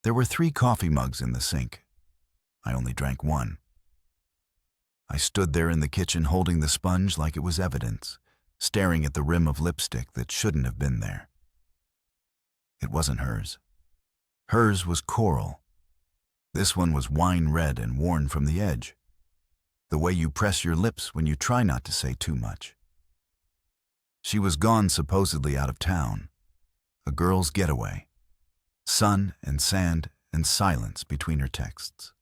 There were 3 coffee mugs in the sink. I only drank one. I stood there in the kitchen holding the sponge like it was evidence, staring at the rim of lipstick that shouldn't have been there. It wasn't hers. Hers was coral. This one was wine red and worn from the edge, the way you press your lips when you try not to say too much. She was gone, supposedly out of town. A girl's getaway. Sun and sand and silence between her texts.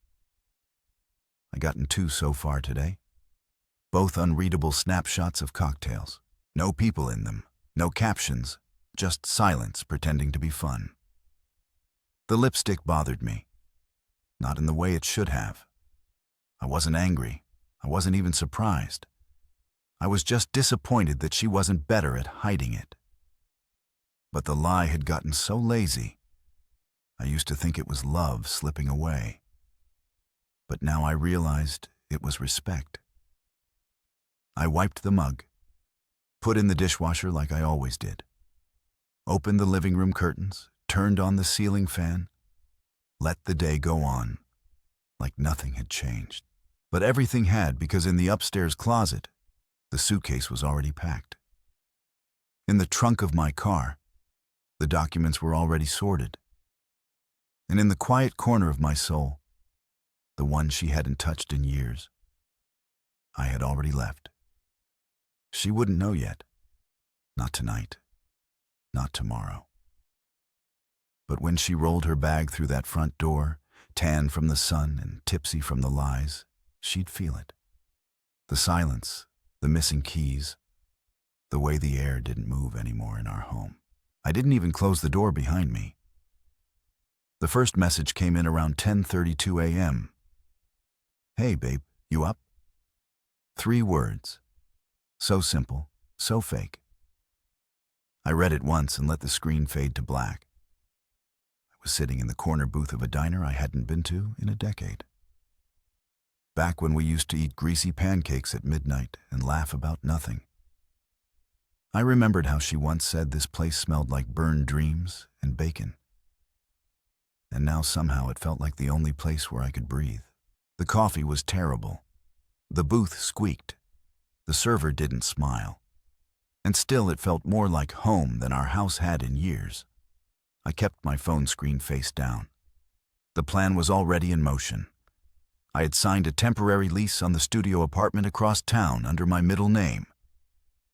I gotten 2 so far today. Both unreadable snapshots of cocktails. No people in them, no captions, just silence pretending to be fun. The lipstick bothered me. Not in the way it should have. I wasn't angry. I wasn't even surprised. I was just disappointed that she wasn't better at hiding it. But the lie had gotten so lazy. I used to think it was love slipping away. But now I realized it was respect. I wiped the mug, put in the dishwasher like I always did, opened the living room curtains, turned on the ceiling fan, let the day go on, like nothing had changed. But everything had, because in the upstairs closet, the suitcase was already packed. In the trunk of my car, the documents were already sorted. And in the quiet corner of my soul, the one she hadn't touched in years, I had already left. She wouldn't know yet. Not tonight. Not tomorrow. But when she rolled her bag through that front door, tan from the sun and tipsy from the lies, she'd feel it. The silence, the missing keys, the way the air didn't move anymore in our home. I didn't even close the door behind me. The first message came in around 10:32 a.m. "Hey, babe, you up?" 3 words. So simple, so fake. I read it once and let the screen fade to black. I was sitting in the corner booth of a diner I hadn't been to in a decade. Back when we used to eat greasy pancakes at midnight and laugh about nothing. I remembered how she once said this place smelled like burned dreams and bacon. And now somehow it felt like the only place where I could breathe. The coffee was terrible. The booth squeaked. The server didn't smile. And still it felt more like home than our house had in years. I kept my phone screen face down. The plan was already in motion. I had signed a temporary lease on the studio apartment across town under my middle name.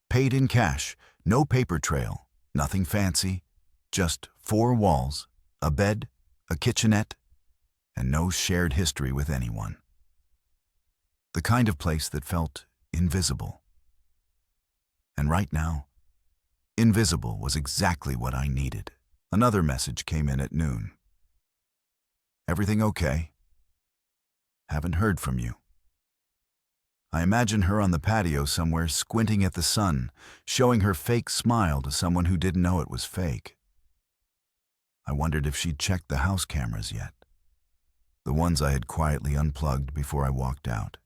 Paid in cash, no paper trail, nothing fancy, just 4 walls, a bed, a kitchenette, and no shared history with anyone. The kind of place that felt invisible. And right now, invisible was exactly what I needed. Another message came in at noon. "Everything okay? Haven't heard from you." I imagine her on the patio somewhere squinting at the sun, showing her fake smile to someone who didn't know it was fake. I wondered if she'd checked the house cameras yet. The ones I had quietly unplugged before I walked out.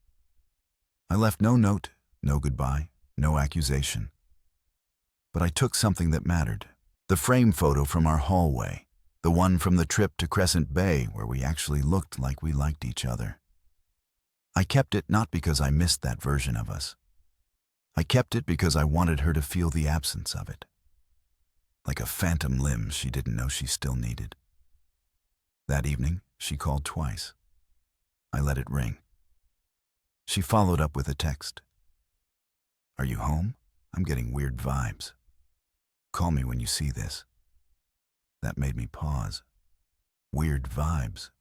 I left no note, no goodbye, no accusation. But I took something that mattered. The frame photo from our hallway, the one from the trip to Crescent Bay where we actually looked like we liked each other. I kept it not because I missed that version of us. I kept it because I wanted her to feel the absence of it. Like a phantom limb she didn't know she still needed. That evening, she called twice. I let it ring. She followed up with a text. "Are you home? I'm getting weird vibes. Call me when you see this." That made me pause. Weird vibes.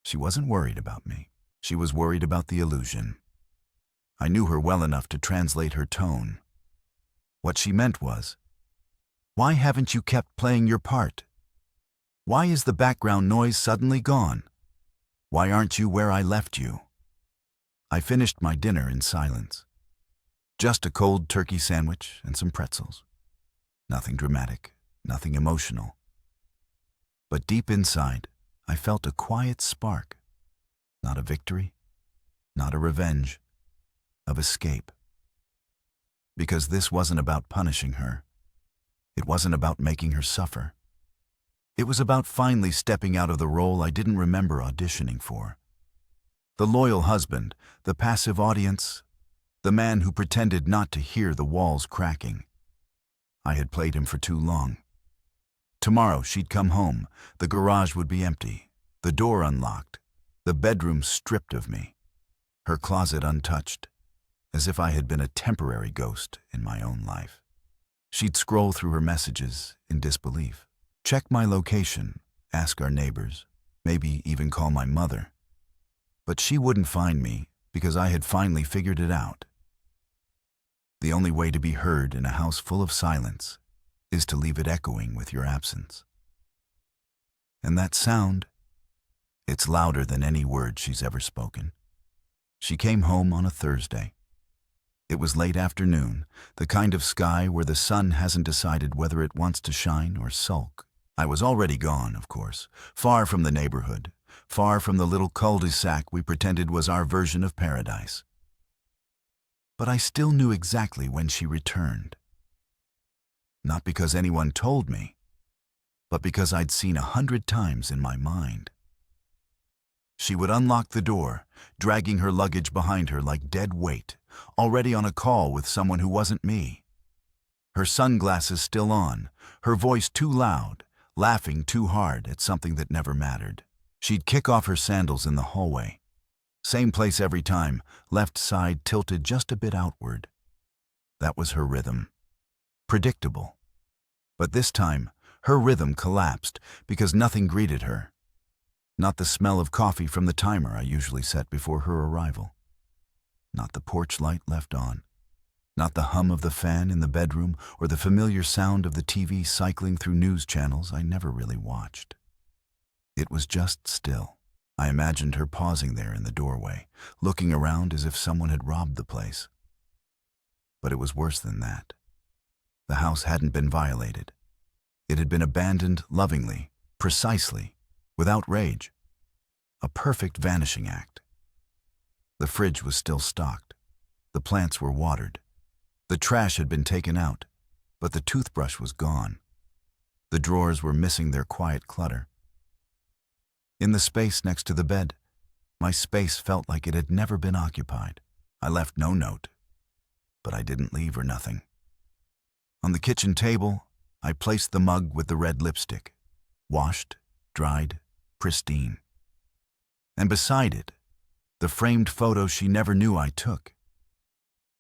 She wasn't worried about me. She was worried about the illusion. I knew her well enough to translate her tone. What she meant was, "Why haven't you kept playing your part? Why is the background noise suddenly gone? Why aren't you where I left you?" I finished my dinner in silence. Just a cold turkey sandwich and some pretzels. Nothing dramatic, nothing emotional. But deep inside, I felt a quiet spark. Not a victory, not a revenge, of escape. Because this wasn't about punishing her. It wasn't about making her suffer. It was about finally stepping out of the role I didn't remember auditioning for. The loyal husband, the passive audience, the man who pretended not to hear the walls cracking. I had played him for too long. Tomorrow she'd come home, the garage would be empty, the door unlocked, the bedroom stripped of me, her closet untouched, as if I had been a temporary ghost in my own life. She'd scroll through her messages in disbelief, check my location, ask our neighbors, maybe even call my mother. But she wouldn't find me because I had finally figured it out. The only way to be heard in a house full of silence is to leave it echoing with your absence. And that sound, it's louder than any word she's ever spoken. She came home on a Thursday. It was late afternoon, the kind of sky where the sun hasn't decided whether it wants to shine or sulk. I was already gone, of course, far from the neighborhood, far from the little cul-de-sac we pretended was our version of paradise. But I still knew exactly when she returned. Not because anyone told me, but because I'd seen 100 times in my mind. She would unlock the door, dragging her luggage behind her like dead weight, already on a call with someone who wasn't me. Her sunglasses still on, her voice too loud, laughing too hard at something that never mattered. She'd kick off her sandals in the hallway. Same place every time, left side tilted just a bit outward. That was her rhythm. Predictable. But this time, her rhythm collapsed because nothing greeted her. Not the smell of coffee from the timer I usually set before her arrival. Not the porch light left on. Not the hum of the fan in the bedroom or the familiar sound of the TV cycling through news channels I never really watched. It was just still. I imagined her pausing there in the doorway, looking around as if someone had robbed the place. But it was worse than that. The house hadn't been violated. It had been abandoned lovingly, precisely, without rage. A perfect vanishing act. The fridge was still stocked. The plants were watered. The trash had been taken out, but the toothbrush was gone. The drawers were missing their quiet clutter. In the space next to the bed, my space felt like it had never been occupied. I left no note, but I didn't leave her nothing. On the kitchen table, I placed the mug with the red lipstick, washed, dried, pristine. And beside it, the framed photo she never knew I took.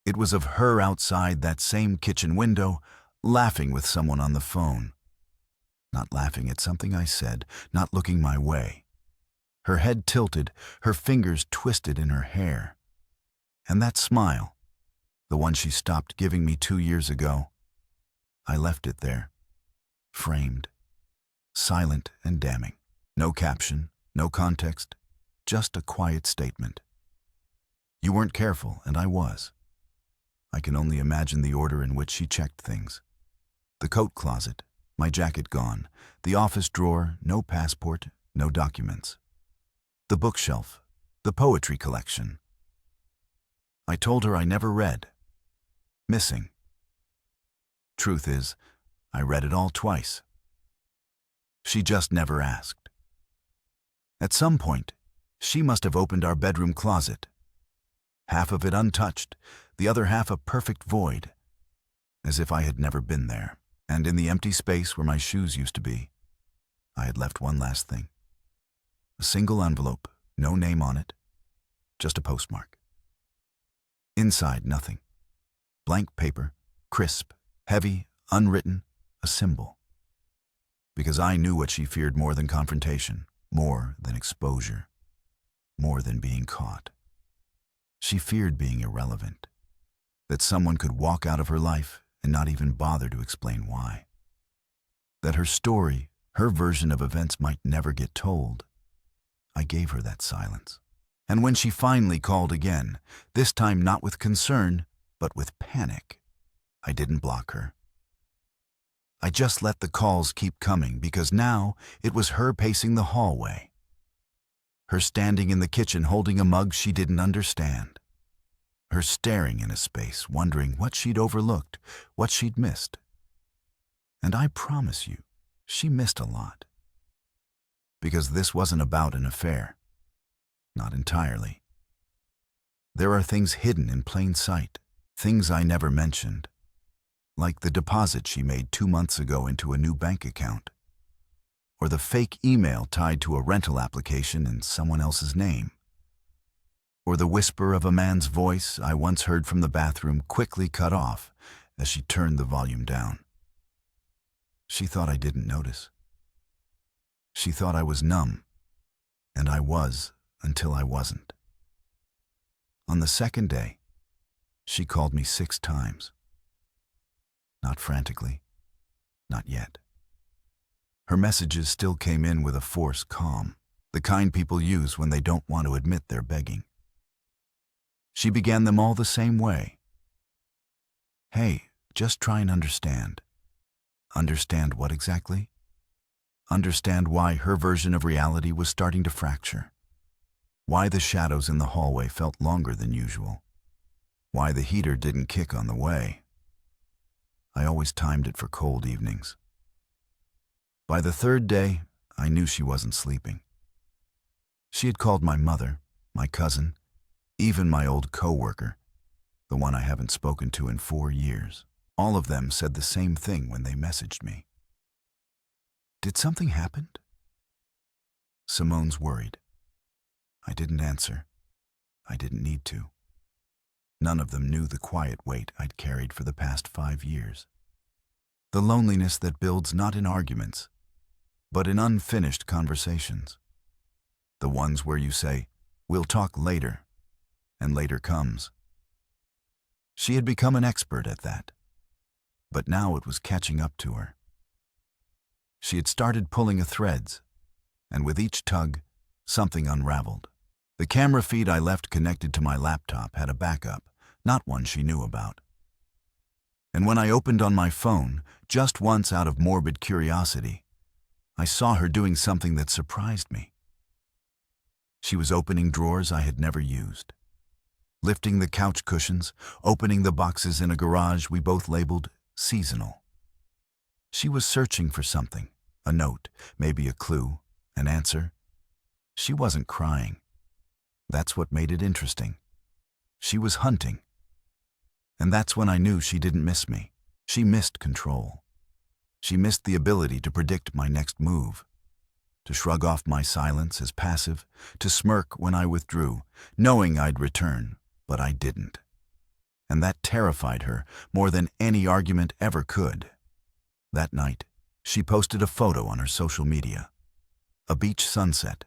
It was of her outside that same kitchen window, laughing with someone on the phone. Not laughing at something I said, not looking my way. Her head tilted, her fingers twisted in her hair. And that smile, the one she stopped giving me 2 years ago, I left it there, framed, silent and damning. No caption, no context, just a quiet statement. You weren't careful, and I was. I can only imagine the order in which she checked things. The coat closet, my jacket gone, the office drawer, no passport, no documents. The bookshelf, the poetry collection. I told her I never read. Missing. Truth is, I read it all twice. She just never asked. At some point, she must have opened our bedroom closet. Half of it untouched, the other half a perfect void, as if I had never been there. And in the empty space where my shoes used to be, I had left one last thing. A single envelope, no name on it, just a postmark. Inside, nothing. Blank paper, crisp, heavy, unwritten, a symbol. Because I knew what she feared more than confrontation, more than exposure, more than being caught. She feared being irrelevant, that someone could walk out of her life and not even bother to explain why. That her story, her version of events might never get told. I gave her that silence. And when she finally called again, this time not with concern, but with panic, I didn't block her. I just let the calls keep coming because now it was her pacing the hallway. Her standing in the kitchen holding a mug she didn't understand. Her staring in a space, wondering what she'd overlooked, what she'd missed. And I promise you, she missed a lot. because this wasn't about an affair. Not entirely. There are things hidden in plain sight, things I never mentioned, like the deposit she made 2 months ago into a new bank account, or the fake email tied to a rental application in someone else's name, or the whisper of a man's voice I once heard from the bathroom quickly cut off as she turned the volume down. She thought I didn't notice. She thought I was numb, and I was until I wasn't. On the second day, she called me 6 times. Not frantically, not yet. Her messages still came in with a forced calm, the kind people use when they don't want to admit they're begging. She began them all the same way. Hey, just try and understand. Understand what exactly? Understand why her version of reality was starting to fracture. Why the shadows in the hallway felt longer than usual. Why the heater didn't kick on the way. I always timed it for cold evenings. By the 3rd day, I knew she wasn't sleeping. She had called my mother, my cousin, even my old coworker, the one I haven't spoken to in 4 years. All of them said the same thing when they messaged me. Did something happen? Simone's worried. I didn't answer. I didn't need to. None of them knew the quiet weight I'd carried for the past 5 years. The loneliness that builds not in arguments, but in unfinished conversations. The ones where you say, "We'll talk later," and later comes. She had become an expert at that, but now it was catching up to her. She had started pulling at threads, and with each tug, something unraveled. The camera feed I left connected to my laptop had a backup, not one she knew about. And when I opened on my phone, just once out of morbid curiosity, I saw her doing something that surprised me. She was opening drawers I had never used, lifting the couch cushions, opening the boxes in a garage we both labeled seasonal. She was searching for something, a note, maybe a clue, an answer. She wasn't crying. That's what made it interesting. She was hunting. And that's when I knew she didn't miss me. She missed control. She missed the ability to predict my next move, to shrug off my silence as passive, to smirk when I withdrew, knowing I'd return, but I didn't. And that terrified her more than any argument ever could. That night, she posted a photo on her social media. A beach sunset.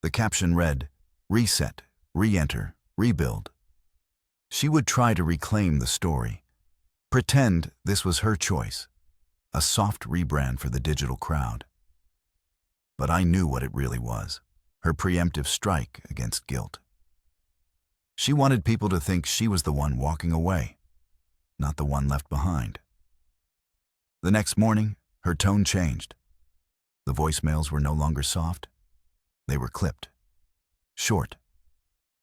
The caption read, "Reset, re-enter, rebuild." She would try to reclaim the story, pretend this was her choice, a soft rebrand for the digital crowd. But I knew what it really was, her preemptive strike against guilt. She wanted people to think she was the one walking away, not the one left behind. The next morning, her tone changed. The voicemails were no longer soft. They were clipped, short.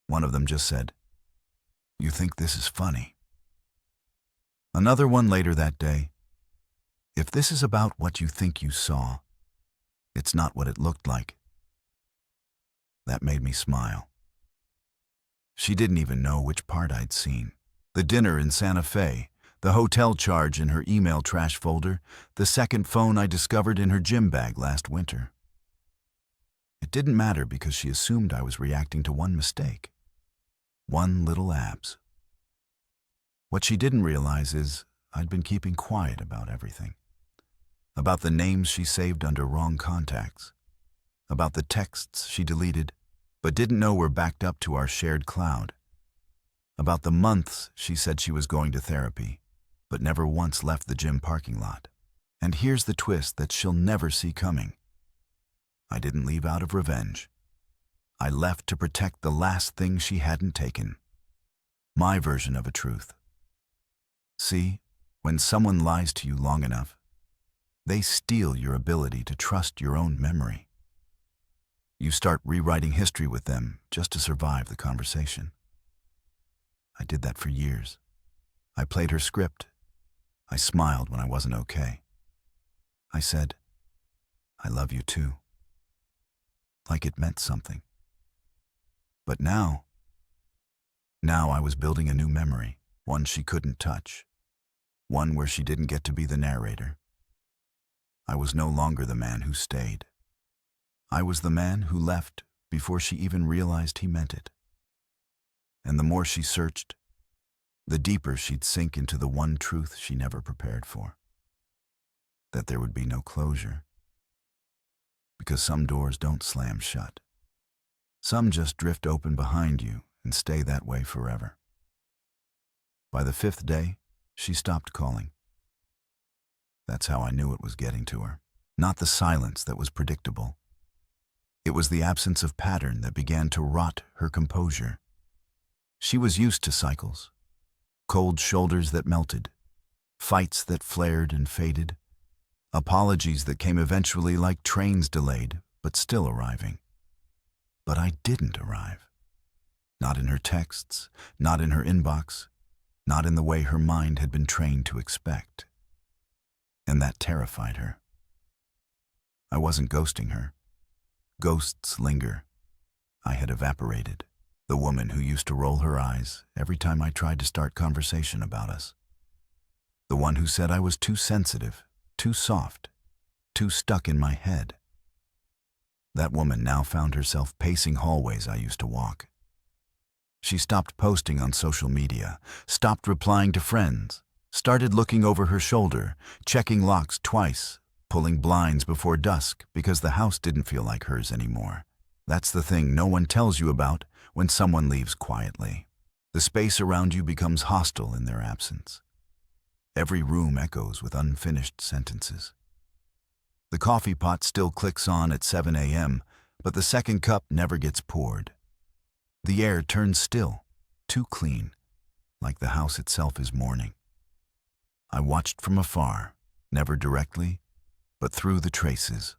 One of them just said, "You think this is funny?" Another one later that day, "If this is about what you think you saw, it's not what it looked like." That made me smile. She didn't even know which part I'd seen. The dinner in Santa Fe, the hotel charge in her email trash folder, the second phone I discovered in her gym bag last winter. It didn't matter because she assumed I was reacting to one mistake. One little abs. What she didn't realize is I'd been keeping quiet about everything. About the names she saved under wrong contacts. About the texts she deleted but didn't know were backed up to our shared cloud. About the months she said she was going to therapy, but never once left the gym parking lot. And here's the twist that she'll never see coming. I didn't leave out of revenge. I left to protect the last thing she hadn't taken. My version of a truth. See, when someone lies to you long enough, they steal your ability to trust your own memory. You start rewriting history with them just to survive the conversation. I did that for years. I played her script. I smiled when I wasn't okay. I said, "I love you too." like it meant something. But now I was building a new memory, one she couldn't touch, one where she didn't get to be the narrator. I was no longer the man who stayed. I was the man who left before she even realized he meant it. And the more she searched, the deeper she'd sink into the one truth she never prepared for. That there would be no closure. Because some doors don't slam shut. Some just drift open behind you and stay that way forever. By the 5th day, she stopped calling. That's how I knew it was getting to her. Not the silence that was predictable. It was the absence of pattern that began to rot her composure. She was used to cycles. Cold shoulders that melted. Fights that flared and faded. Apologies that came eventually like trains delayed, but still arriving. But I didn't arrive. Not in her texts, not in her inbox, not in the way her mind had been trained to expect. And that terrified her. I wasn't ghosting her. Ghosts linger. I had evaporated. The woman who used to roll her eyes every time I tried to start conversation about us. The one who said I was too sensitive, too soft, too stuck in my head. That woman now found herself pacing hallways I used to walk. She stopped posting on social media, stopped replying to friends, started looking over her shoulder, checking locks twice, pulling blinds before dusk because the house didn't feel like hers anymore. That's the thing no one tells you about when someone leaves quietly. The space around you becomes hostile in their absence. Every room echoes with unfinished sentences. The coffee pot still clicks on at 7 a.m., but the second cup never gets poured. The air turns still, too clean, like the house itself is mourning. I watched from afar, never directly, but through the traces.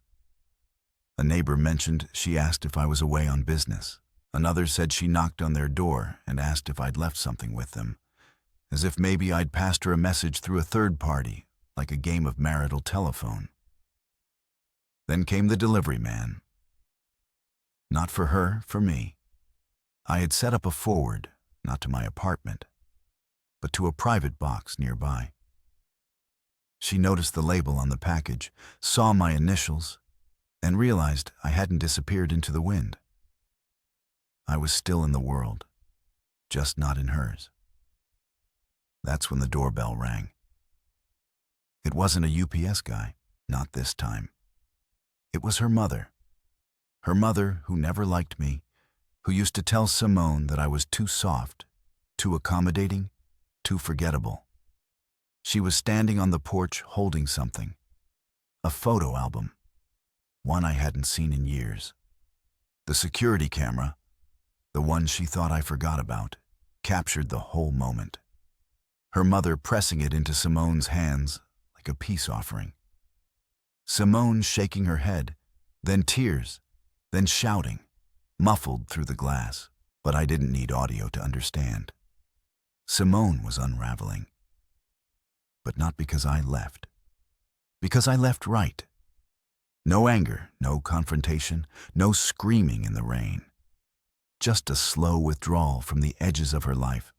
A neighbor mentioned she asked if I was away on business. Another said she knocked on their door and asked if I'd left something with them, as if maybe I'd passed her a message through a third party, like a game of marital telephone. Then came the delivery man. Not for her, for me. I had set up a forward, not to my apartment, but to a private box nearby. She noticed the label on the package, saw my initials, and realized I hadn't disappeared into the wind. I was still in the world, just not in hers. That's when the doorbell rang. It wasn't a UPS guy, not this time. It was her mother. Her mother who never liked me, who used to tell Simone that I was too soft, too accommodating, too forgettable. She was standing on the porch holding something. A photo album. One I hadn't seen in years. The security camera, the one she thought I forgot about, captured the whole moment. Her mother pressing it into Simone's hands like a peace offering. Simone shaking her head, then tears, then shouting, muffled through the glass. But I didn't need audio to understand. Simone was unraveling. But not because I left. Because I left right. No anger, no confrontation, no screaming in the rain. Just a slow withdrawal from the edges of her life,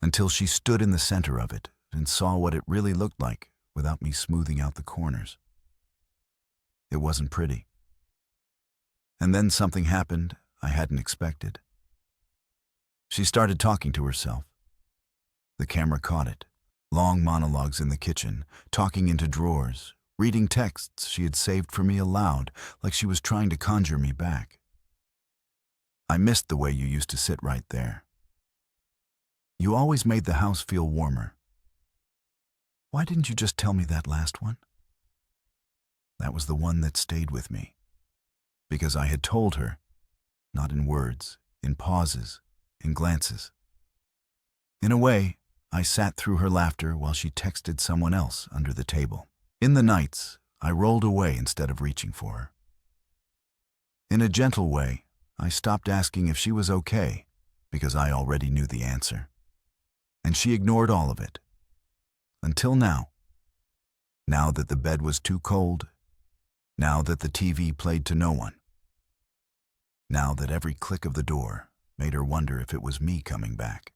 until she stood in the center of it and saw what it really looked like without me smoothing out the corners. It wasn't pretty. And then something happened I hadn't expected. She started talking to herself. The camera caught it. Long monologues in the kitchen, talking into drawers, reading texts she had saved for me aloud, like she was trying to conjure me back. I missed the way you used to sit right there. You always made the house feel warmer. Why didn't you just tell me that last one? That was the one that stayed with me. Because I had told her, not in words, in pauses, in glances. In a way, I sat through her laughter while she texted someone else under the table. In the nights, I rolled away instead of reaching for her. In a gentle way, I stopped asking if she was okay, because I already knew the answer. And she ignored all of it. Until now. Now that the bed was too cold. Now that the TV played to no one. now that every click of the door made her wonder if it was me coming back.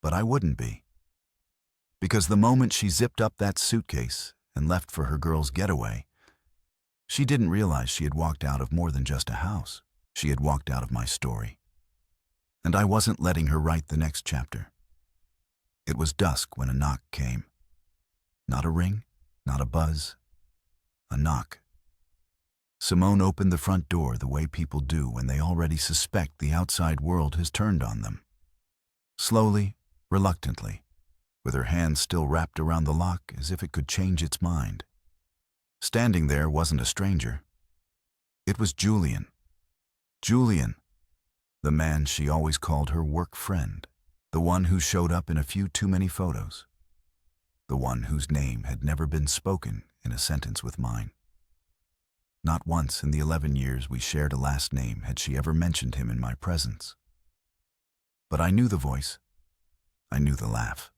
But I wouldn't be. Because the moment she zipped up that suitcase and left for her girl's getaway, she didn't realize she had walked out of more than just a house. She had walked out of my story. And I wasn't letting her write the next chapter. It was dusk when a knock came. Not a ring, not a buzz, a knock. Simone opened the front door the way people do when they already suspect the outside world has turned on them. Slowly, reluctantly, with her hands still wrapped around the lock as if it could change its mind. Standing there wasn't a stranger. It was Julian. Julian, the man she always called her work friend, the one who showed up in a few too many photos, the one whose name had never been spoken in a sentence with mine. Not once in the 11 years we shared a last name had she ever mentioned him in my presence. But I knew the voice. I knew the laugh.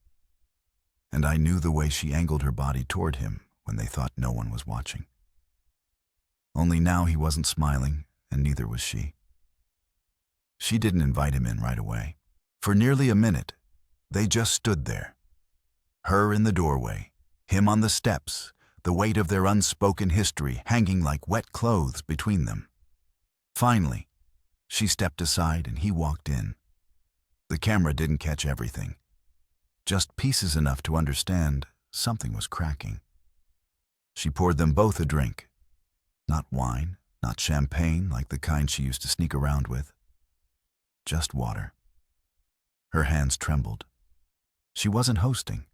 And I knew the way she angled her body toward him when they thought no one was watching. Only now he wasn't smiling, and neither was she. She didn't invite him in right away. For nearly a minute, they just stood there. Her in the doorway, him on the steps, the weight of their unspoken history hanging like wet clothes between them. Finally, she stepped aside and he walked in. The camera didn't catch everything, just pieces enough to understand something was cracking. She poured them both a drink. Not wine, not champagne like the kind she used to sneak around with. Just water. Her hands trembled. She wasn't hosting.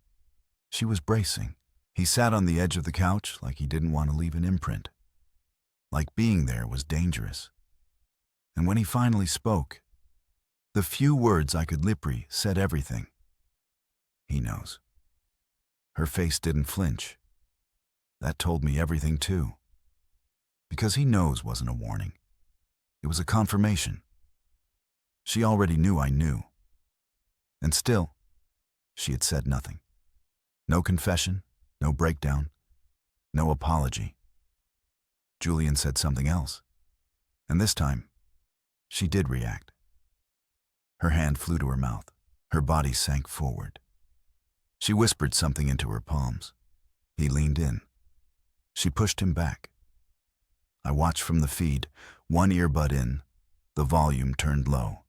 She was bracing. He sat on the edge of the couch like he didn't want to leave an imprint. Like being there was dangerous. And when he finally spoke, the few words I could lip read said everything. He knows. Her face didn't flinch. That told me everything too. Because he knows wasn't a warning. It was a confirmation. She already knew I knew. And still, she had said nothing. No confession, no breakdown, no apology. Julian said something else. And this time, she did react. Her hand flew to her mouth. Her body sank forward. She whispered something into her palms. He leaned in. She pushed him back. I watched from the feed, one earbud in, the volume turned low,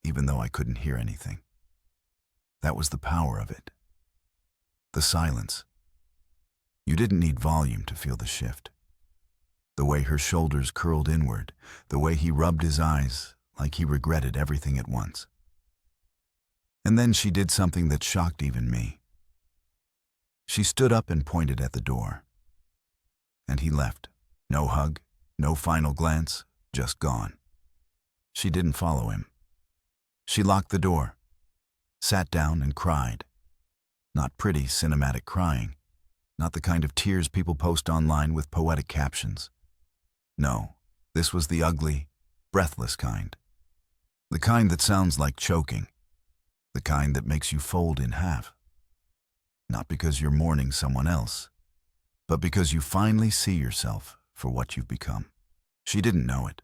even though I couldn't hear anything. That was the power of it. The silence. You didn't need volume to feel the shift. The way her shoulders curled inward, the way he rubbed his eyes like he regretted everything at once. And then she did something that shocked even me. She stood up and pointed at the door. And he left. No hug, no final glance, just gone. She didn't follow him. She locked the door, sat down and cried. Not pretty, cinematic crying. Not the kind of tears people post online with poetic captions. No, this was the ugly, breathless kind. The kind that sounds like choking. The kind that makes you fold in half. Not because you're mourning someone else, but because you finally see yourself for what you've become. She didn't know it.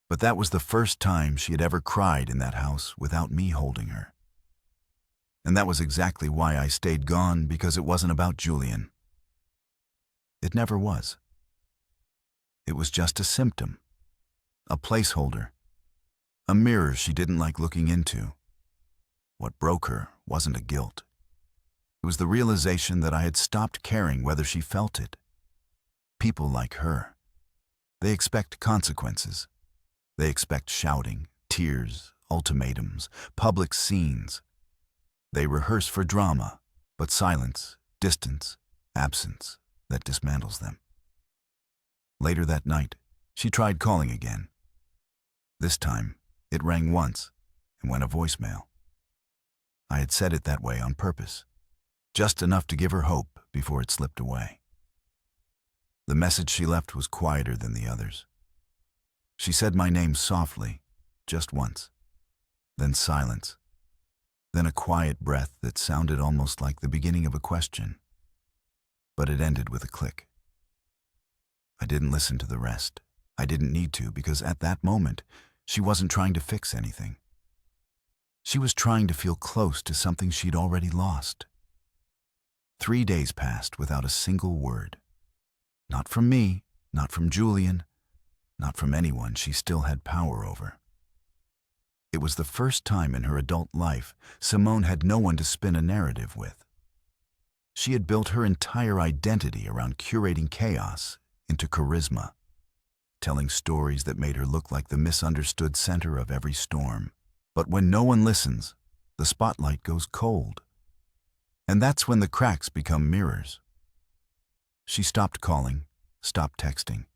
But that was the first time she had ever cried in that house without me holding her. And that was exactly why I stayed gone, because it wasn't about Julian. It never was. It was just a symptom, a placeholder, a mirror she didn't like looking into. What broke her wasn't a guilt. It was the realization that I had stopped caring whether she felt it. People like her, they expect consequences. They expect shouting, tears, ultimatums, public scenes. They rehearse for drama, but silence, distance, absence that dismantles them. Later that night, she tried calling again. This time, it rang once and went a voicemail. I had said it that way on purpose, just enough to give her hope before it slipped away. The message she left was quieter than the others. She said my name softly, just once, then silence, then a quiet breath that sounded almost like the beginning of a question, but it ended with a click. I didn't listen to the rest. I didn't need to because at that moment, she wasn't trying to fix anything. She was trying to feel close to something she'd already lost. 3 days passed without a single word. Not from me, not from Julian, not from anyone she still had power over. It was the first time in her adult life Simone had no one to spin a narrative with. She had built her entire identity around curating chaos into charisma, telling stories that made her look like the misunderstood center of every storm. But when no one listens, the spotlight goes cold. And that's when the cracks become mirrors. She stopped calling, stopped texting.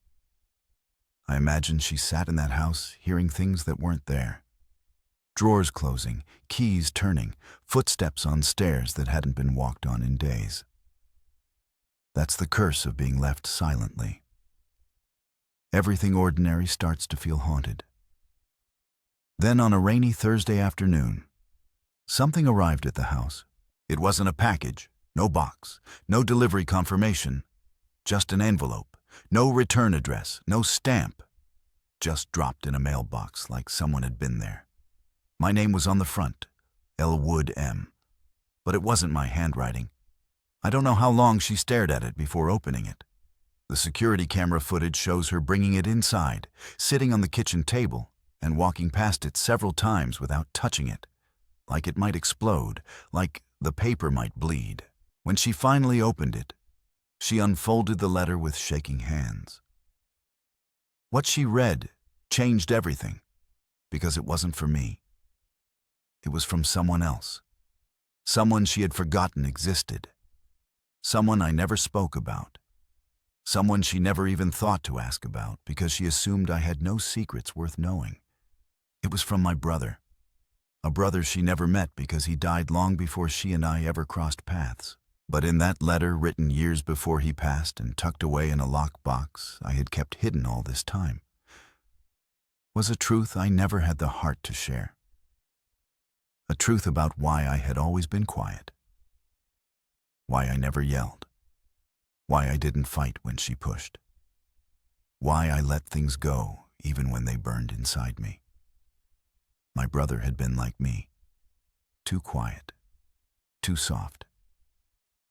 I imagine she sat in that house hearing things that weren't there. Drawers closing, keys turning, footsteps on stairs that hadn't been walked on in days. That's the curse of being left silently. Everything ordinary starts to feel haunted. Then on a rainy Thursday afternoon, something arrived at the house. It wasn't a package, no box, no delivery confirmation, just an envelope, no return address, no stamp, just dropped in a mailbox like someone had been there. My name was on the front, Elwood M., but it wasn't my handwriting. I don't know how long she stared at it before opening it. The security camera footage shows her bringing it inside, sitting on the kitchen table, and walking past it several times without touching it, like it might explode, like the paper might bleed. When she finally opened it, she unfolded the letter with shaking hands. What she read changed everything, because it wasn't for me. It was from someone else, someone she had forgotten existed, someone I never spoke about, someone she never even thought to ask about because she assumed I had no secrets worth knowing. It was from my brother, a brother she never met because he died long before she and I ever crossed paths. But in that letter written years before he passed and tucked away in a locked box I had kept hidden all this time, was a truth I never had the heart to share. A truth about why I had always been quiet, why I never yelled, why I didn't fight when she pushed, why I let things go even when they burned inside me. My brother had been like me, too quiet, too soft,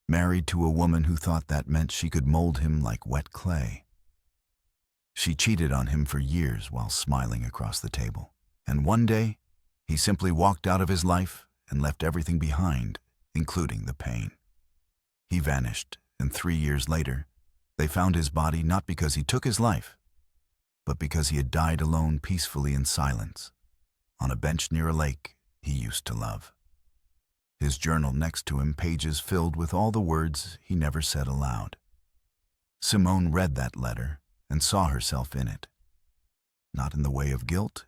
married to a woman who thought that meant she could mold him like wet clay. She cheated on him for years while smiling across the table, and one day, he simply walked out of his life and left everything behind, including the pain. He vanished, and 3 years later, they found his body not because he took his life, but because he had died alone peacefully in silence, on a bench near a lake he used to love. His journal next to him, pages filled with all the words he never said aloud. Simone read that letter and saw herself in it. Not in the way of guilt,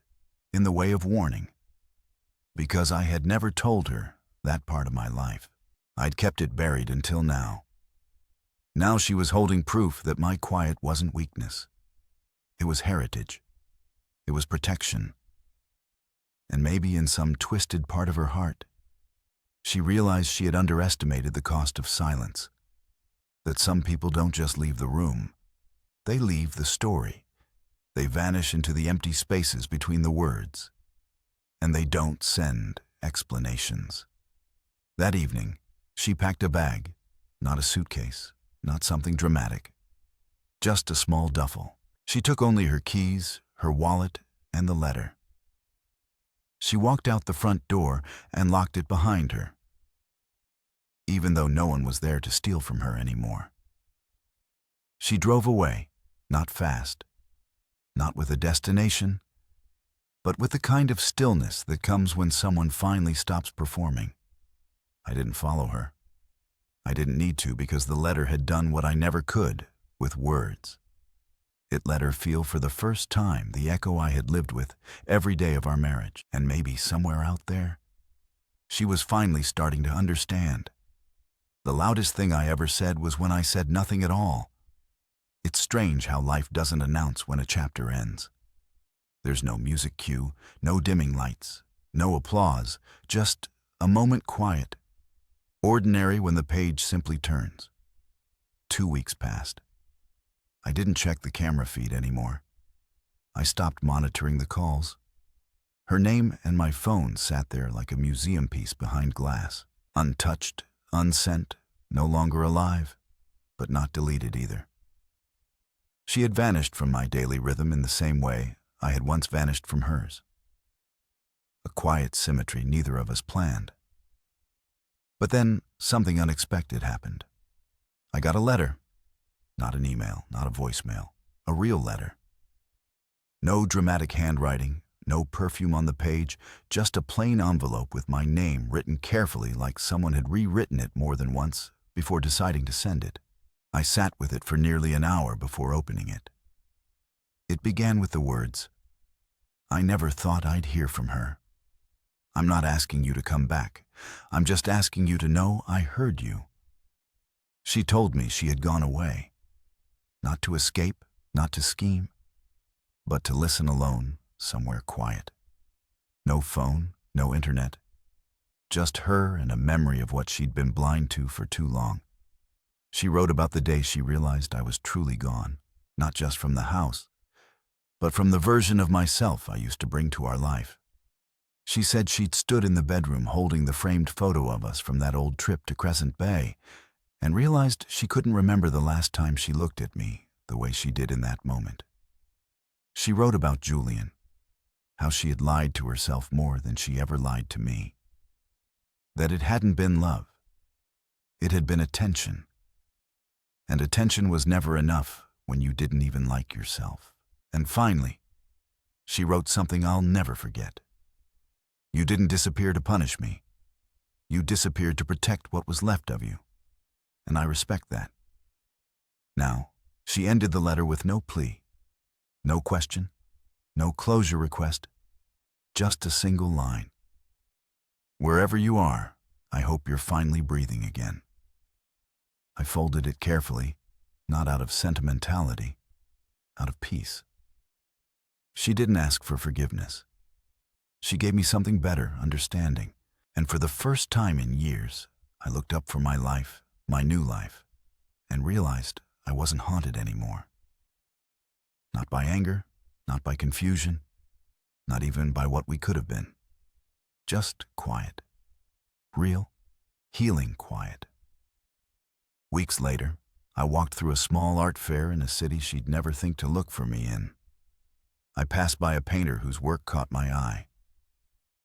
in the way of warning. Because I had never told her that part of my life. I'd kept it buried until now. Now she was holding proof that my quiet wasn't weakness. It was heritage. It was protection. And maybe in some twisted part of her heart, she realized she had underestimated the cost of silence. That some people don't just leave the room. They leave the story. They vanish into the empty spaces between the words. And they don't send explanations. That evening, she packed a bag, not a suitcase, not something dramatic, just a small duffel. She took only her keys, her wallet, and the letter. She walked out the front door and locked it behind her, even though no one was there to steal from her anymore. She drove away, not fast, not with a destination, but with the kind of stillness that comes when someone finally stops performing. I didn't follow her. I didn't need to because the letter had done what I never could with words. It let her feel for the first time the echo I had lived with every day of our marriage, and maybe somewhere out there, she was finally starting to understand. The loudest thing I ever said was when I said nothing at all. It's strange how life doesn't announce when a chapter ends. There's no music cue, no dimming lights, no applause, just a moment quiet. Ordinary when the page simply turns. 2 weeks passed. I didn't check the camera feed anymore. I stopped monitoring the calls. Her name and my phone sat there like a museum piece behind glass, untouched, unsent, no longer alive, but not deleted either. She had vanished from my daily rhythm in the same way I had once vanished from hers. A quiet symmetry neither of us planned. But then something unexpected happened. I got a letter. Not an email, not a voicemail, a real letter. No dramatic handwriting, no perfume on the page, just a plain envelope with my name written carefully like someone had rewritten it more than once before deciding to send it. I sat with it for nearly an hour before opening it. It began with the words, "I never thought I'd hear from her. I'm not asking you to come back. I'm just asking you to know I heard you." She told me she had gone away, not to escape, not to scheme, but to listen alone, somewhere quiet. No phone, no internet, just her and a memory of what she'd been blind to for too long. She wrote about the day she realized I was truly gone, not just from the house, but from the version of myself I used to bring to our life. She said she'd stood in the bedroom holding the framed photo of us from that old trip to Crescent Bay and realized she couldn't remember the last time she looked at me the way she did in that moment. She wrote about Julian, how she had lied to herself more than she ever lied to me. That it hadn't been love. It had been attention. And attention was never enough when you didn't even like yourself. And finally, she wrote something I'll never forget. "You didn't disappear to punish me. You disappeared to protect what was left of you. And I respect that." Now, she ended the letter with no plea, no question, no closure request, just a single line. "Wherever you are, I hope you're finally breathing again." I folded it carefully, not out of sentimentality, out of peace. She didn't ask for forgiveness. She gave me something better, understanding, and for the first time in years, I looked up for my life, my new life, and realized I wasn't haunted anymore. Not by anger, not by confusion, not even by what we could have been. Just quiet. Real, healing quiet. Weeks later, I walked through a small art fair in a city she'd never think to look for me in. I passed by a painter whose work caught my eye.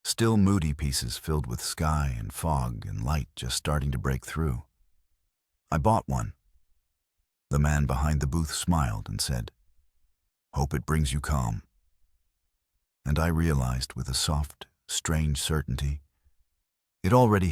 Still moody pieces filled with sky and fog and light just starting to break through. I bought one. The man behind the booth smiled and said, "Hope it brings you calm." And I realized with a soft, strange certainty, it already